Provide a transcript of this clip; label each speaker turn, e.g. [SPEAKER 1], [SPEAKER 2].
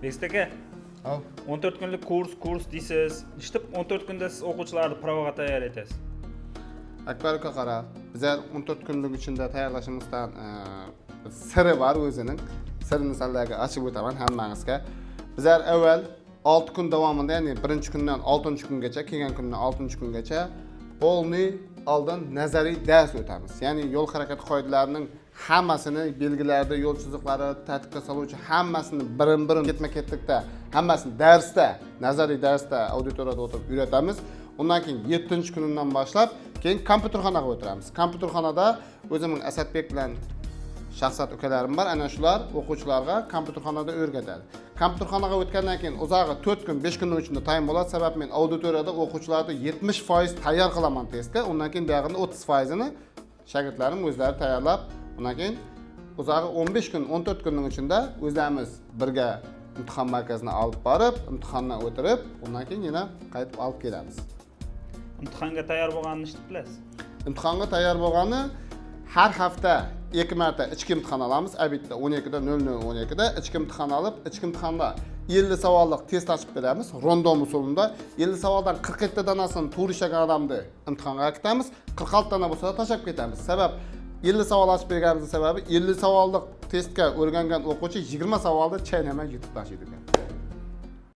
[SPEAKER 1] Beksit aka, 14 kunlik kurs deysiz. Ishib 14 kunda siz o'quvchilarni provaga tayyor etasiz.
[SPEAKER 2] Akbar aka qara, bizlar 14 kunlik ichida tayyorlashimizdan siri bor o'zining. Sirini sizlarga ochib o'taman hammangizga. Bizlar avval 6 kun davomida, ya'ni 1-kundan 6-kungacha, kelgan kundan 6-kungacha polni oldin nazariy dars o'tamiz. Ya'ni yo'l harakati qoidalarining hammasini, belgilarda, yo'l chiziqlari, tartibga soluvchi hammasini birin-birin ketma-ketlikda, hammasini darsda, nazariy darsda auditoriyada o'tirib o'rgatamiz. Undan keyin 7-kundan boshlab keyin kompyuterxonaga o'tiramiz. Kompyuterxonada o'zimning Asadbek bilan shaxsat ukalarim bor. Ana shular o'quvchilarga kompyuterxonada o'rgatadi. Kompyuterxonaga o'tgandan keyin o'zag'i 4 kun, 5 kunning ichida time bo'ladi. Sabab men auditoriyada o'quvchilarni 70% tayyor qilaman testga. Undan keyin buyog'ini 30%ni shogirdlarim o'zlari tayyorlab, undan keyin o'zag'i 15 kun, 14 kunning ichida o'zimiz birga imtihon markazini olib borib, imtihondan o'tirib, undan keyin yana qaytib olib kelamiz.
[SPEAKER 1] Imtihonga tayyor bo'lganini nechta bilasiz?
[SPEAKER 2] Imtihonga tayyor bo'lgani har hafta 2 marta ichki imtihon olamiz. Abitda 12da 00:12da ichki imtihon olib, ichki imtihonda 50 savollik test ochib beramiz. Random usulida 50 savoldan 47 ta danasini to'g'ri ishlagan odamni imtihonga kiritamiz. 46 dana bo'lsa tashlab ketamiz. Sabab 50 savol ochib berganimizning sababi 50 savollik testga o'rgangan o'quvchi 20 savolda chaynamay yutib tashlaydi ekan.